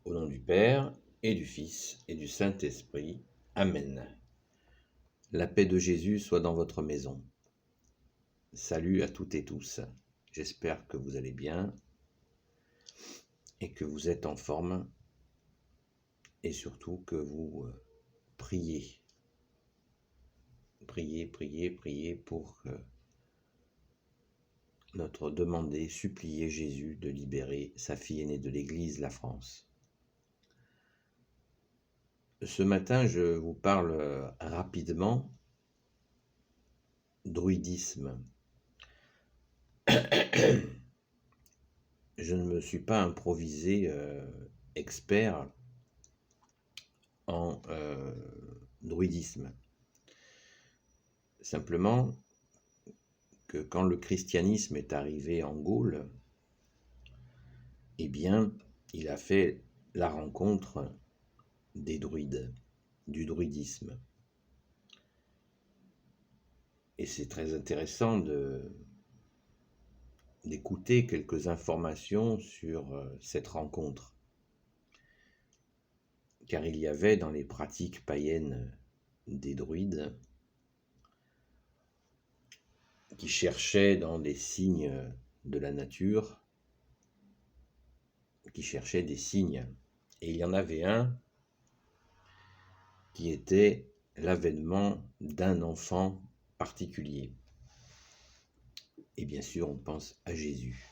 Au nom du Père, et du Fils, et du Saint-Esprit. Amen. La paix de Jésus soit dans votre maison. Salut à toutes et tous. J'espère que vous allez bien et que vous êtes en forme et surtout que vous priez. Priez pour notre demander, supplier Jésus de libérer sa fille aînée de l'Église, la France. Ce matin, je vous parle rapidement druidisme. Je ne me suis pas improvisé expert en druidisme. Simplement que quand le christianisme est arrivé en Gaule, eh bien, il a fait la rencontre des druides, du druidisme. Et c'est très intéressant d'écouter quelques informations sur cette rencontre. Car il y avait dans les pratiques païennes des druides qui cherchaient dans des signes de la nature, qui cherchaient des signes. Et il y en avait un qui était l'avènement d'un enfant particulier. Et bien sûr, on pense à Jésus.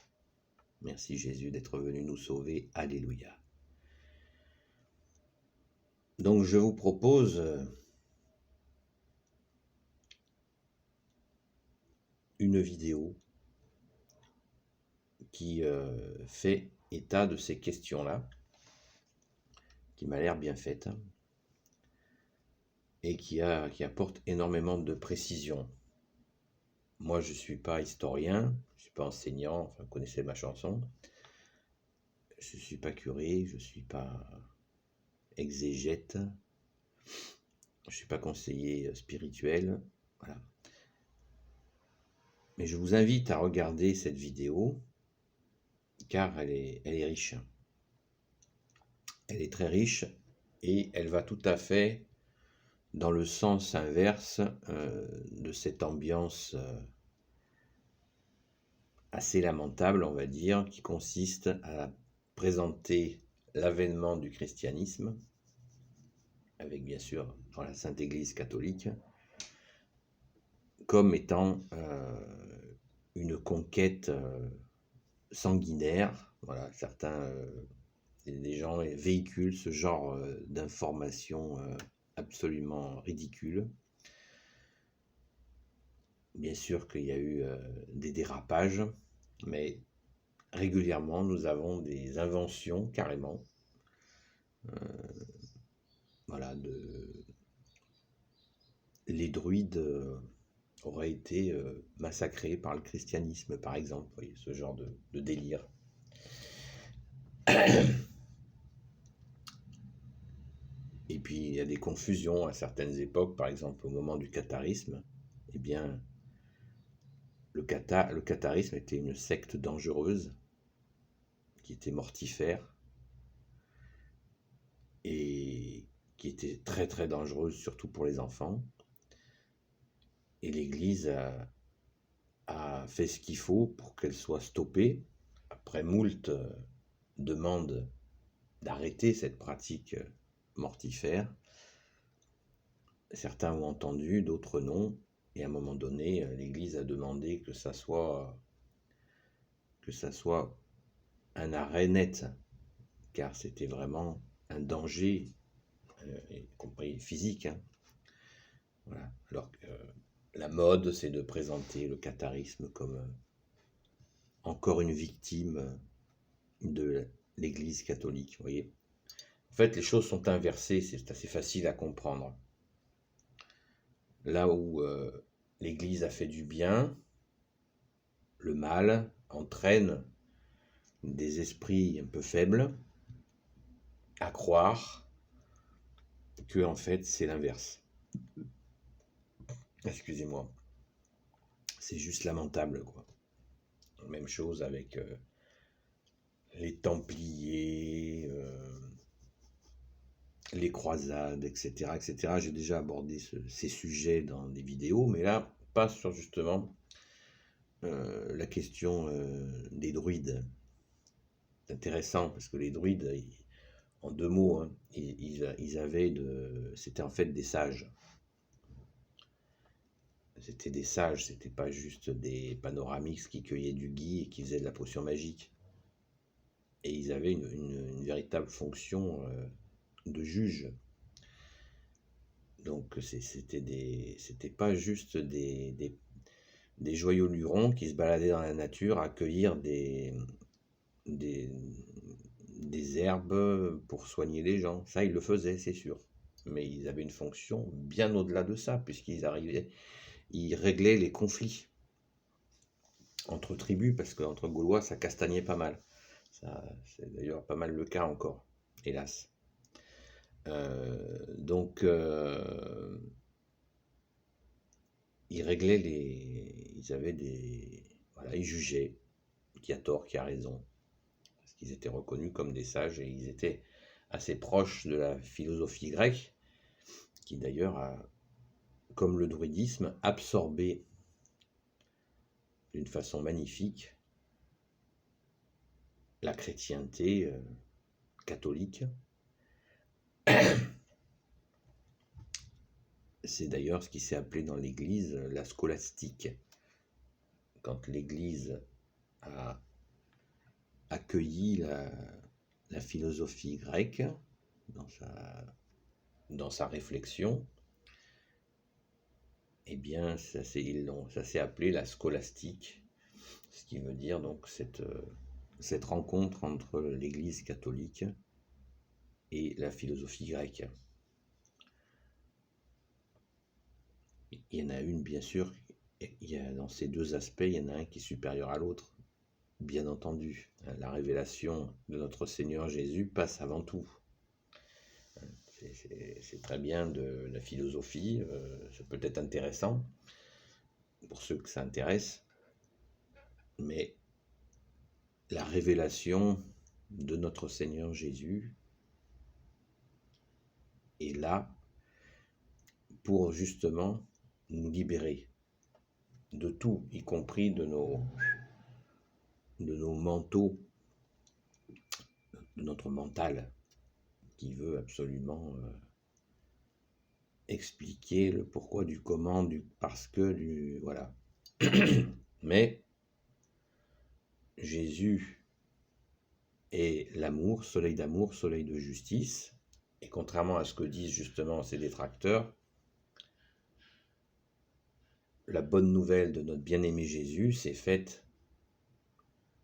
Merci Jésus d'être venu nous sauver. Alléluia. Donc je vous propose une vidéo qui fait état de ces questions-là, qui m'a l'air bien faite et qui apporte énormément de précision. Moi, je ne suis pas historien, je ne suis pas enseignant, enfin, vous connaissez ma chanson. Je ne suis pas curé, je ne suis pas exégète, je ne suis pas conseiller spirituel, voilà. Mais je vous invite à regarder cette vidéo, car elle est riche. Elle est très riche et elle va tout à fait dans le sens inverse de cette ambiance assez lamentable, on va dire, qui consiste à présenter l'avènement du christianisme, avec bien sûr dans la Sainte Église catholique, comme étant une conquête sanguinaire. Voilà, certains des gens véhiculent ce genre d'informations absolument ridicules. Bien sûr qu'il y a eu des dérapages, mais régulièrement nous avons des inventions carrément. Voilà, les druides auraient été massacrés par le christianisme, par exemple. Vous voyez, ce genre de délire. Et puis il y a des confusions à certaines époques, par exemple au moment du catharisme. Eh bien, le catharisme était une secte dangereuse qui était mortifère et qui était très très dangereuse, surtout pour les enfants. Et l'Église a fait ce qu'il faut pour qu'elle soit stoppée, après moult demandes d'arrêter cette pratique mortifère. Certains ont entendu, d'autres non, et à un moment donné, l'Église a demandé que ça soit un arrêt net, car c'était vraiment un danger, y compris physique. Voilà. Alors que la mode, c'est de présenter le catharisme comme encore une victime de l'Église catholique, vous voyez. En fait, les choses sont inversées, c'est assez facile à comprendre. Là où l'Église a fait du bien, le mal entraîne des esprits un peu faibles à croire que en fait c'est l'inverse. Excusez-moi. C'est juste lamentable, quoi. Même chose avec les Templiers, les croisades, etc., etc. J'ai déjà abordé ces sujets dans des vidéos, mais là, pas sur justement la question des druides. C'est intéressant parce que les druides, en deux mots, hein, ils avaient c'était en fait des sages. C'était des sages, c'était pas juste des panoramix qui cueillaient du gui et qui faisaient de la potion magique. Et ils avaient une véritable fonction de juge. Donc c'était pas juste des joyaux lurons qui se baladaient dans la nature à cueillir des, des herbes pour soigner les gens. Ça, ils le faisaient, c'est sûr. Mais ils avaient une fonction bien au-delà de ça, ils réglaient les conflits entre tribus, parce qu'entre Gaulois, ça castagnait pas mal. C'est d'ailleurs pas mal le cas encore, hélas. Donc, ils avaient voilà, ils jugeaient qui a tort, qui a raison, parce qu'ils étaient reconnus comme des sages et ils étaient assez proches de la philosophie grecque, qui d'ailleurs a, comme le druidisme, absorbé d'une façon magnifique la chrétienté catholique. C'est d'ailleurs ce qui s'est appelé dans l'Église la scolastique. Quand l'Église a accueilli la philosophie grecque dans sa réflexion, eh bien, ça s'est appelé la scolastique, ce qui veut dire donc cette rencontre entre l'Église catholique et la philosophie grecque. Il y en a une, bien sûr, dans ces deux aspects, il y en a un qui est supérieur à l'autre, bien entendu. La révélation de notre Seigneur Jésus passe avant tout. C'est très bien de la philosophie, ça peut être intéressant pour ceux que ça intéresse, mais la révélation de notre Seigneur Jésus est là pour justement nous libérer de tout, y compris de nos mentaux, de notre mental, qui veut absolument expliquer le pourquoi du comment, du parce que, voilà. Mais Jésus est l'amour, soleil de justice, et contrairement à ce que disent justement ses détracteurs, la bonne nouvelle de notre bien-aimé Jésus s'est faite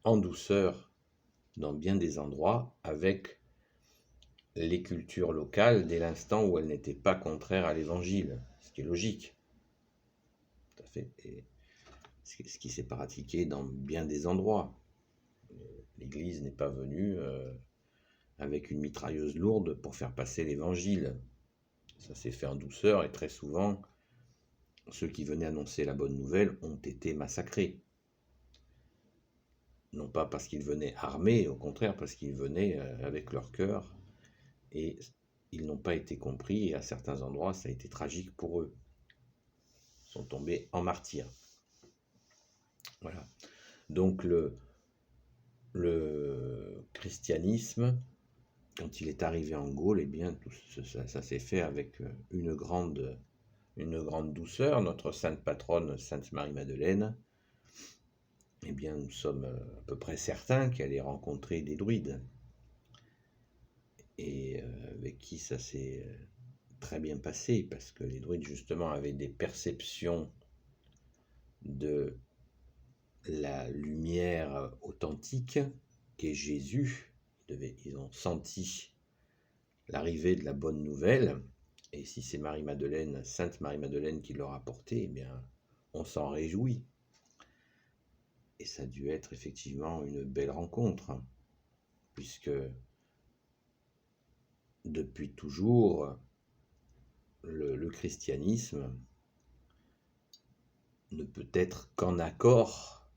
en douceur dans bien des endroits avec les cultures locales dès l'instant où elles n'étaient pas contraires à l'évangile, ce qui est logique. Tout à fait. Et ce qui s'est pratiqué dans bien des endroits. L'Église n'est pas venue avec une mitrailleuse lourde pour faire passer l'évangile. Ça s'est fait en douceur et très souvent, ceux qui venaient annoncer la bonne nouvelle ont été massacrés. Non pas parce qu'ils venaient armés, au contraire parce qu'ils venaient avec leur cœur et ils n'ont pas été compris et à certains endroits ça a été tragique pour eux. Ils sont tombés en martyrs. Voilà. Donc le christianisme, quand il est arrivé en Gaule, eh bien ça s'est fait avec une grande douceur. Notre sainte patronne, Sainte Marie-Madeleine, eh bien nous sommes à peu près certains qu'elle ait rencontré des druides et avec qui ça s'est très bien passé, parce que les druides justement avaient des perceptions de la lumière authentique qu'est Jésus. Ils ont senti l'arrivée de la bonne nouvelle, et si c'est Marie-Madeleine, Sainte Marie-Madeleine qui leur a apporté, eh bien on s'en réjouit. Et ça a dû être effectivement une belle rencontre, puisque depuis toujours, le christianisme ne peut être qu'en accord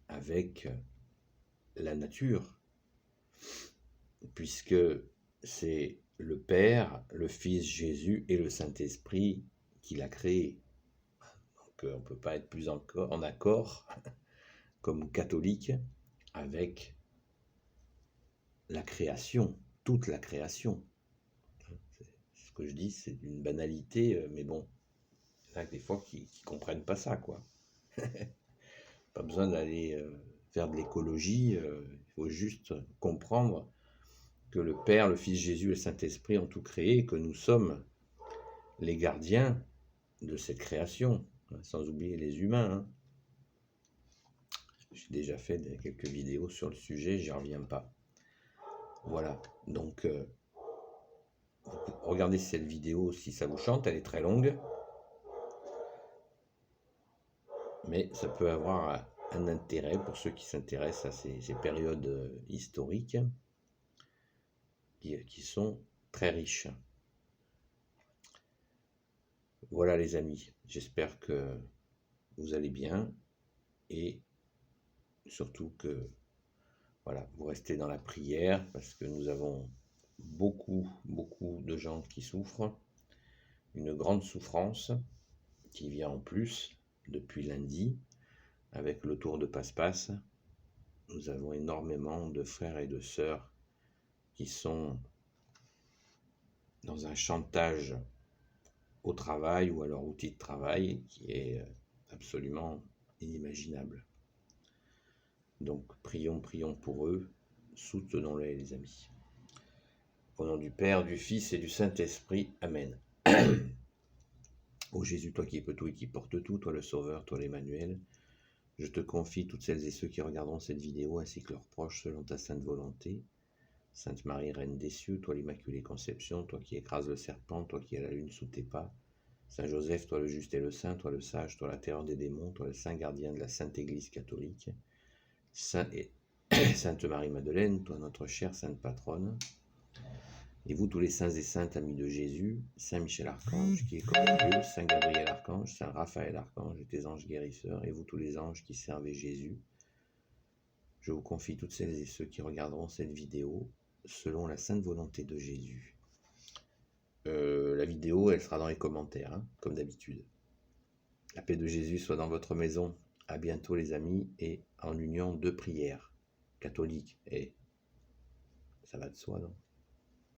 avec la nature, puisque c'est le Père, le Fils Jésus et le Saint-Esprit qui l'a créé. Donc on ne peut pas être plus en accord comme catholique avec la création, toute la création. Ce que je dis, c'est une banalité, mais bon, il y en a des fois qui ne comprennent pas ça, quoi. Pas besoin d'aller faire de l'écologie, il faut juste comprendre que le Père, le Fils Jésus et le Saint-Esprit ont tout créé et que nous sommes les gardiens de cette création, sans oublier les humains. Hein. J'ai déjà fait quelques vidéos sur le sujet, j'y reviens pas. Voilà, donc regardez cette vidéo si ça vous chante, elle est très longue, mais ça peut avoir un intérêt pour ceux qui s'intéressent à ces périodes historiques qui sont très riches. Voilà les amis, j'espère que vous allez bien et surtout que voilà, vous restez dans la prière parce que nous avons beaucoup de gens qui souffrent, une grande souffrance qui vient en plus depuis lundi avec le tour de passe-passe. Nous avons énormément de frères et de sœurs qui sont dans un chantage au travail ou à leur outil de travail qui est absolument inimaginable. Donc prions pour eux, soutenons-les les amis. Au nom du Père, du Fils et du Saint-Esprit, Amen. Ô Jésus, toi qui peux tout et qui portes tout, toi le Sauveur, toi l'Emmanuel, je te confie toutes celles et ceux qui regarderont cette vidéo ainsi que leurs proches selon ta sainte volonté. Sainte Marie, Reine des cieux, toi l'Immaculée Conception, toi qui écrases le serpent, toi qui as la lune sous tes pas. Saint Joseph, toi le juste et le saint, toi le sage, toi la terreur des démons, toi le saint gardien de la Sainte Église catholique. Sainte Marie-Madeleine, toi notre chère sainte patronne. Et vous tous les saints et saintes amis de Jésus, Saint Michel Archange qui est comme Dieu, Saint Gabriel Archange, Saint Raphaël Archange et tes anges guérisseurs, et vous tous les anges qui servez Jésus, je vous confie toutes celles et ceux qui regarderont cette vidéo selon la sainte volonté de Jésus. La vidéo, elle sera dans les commentaires, hein, comme d'habitude. La paix de Jésus soit dans votre maison. À bientôt les amis, et en union de prière catholique. Et ça va de soi, non ?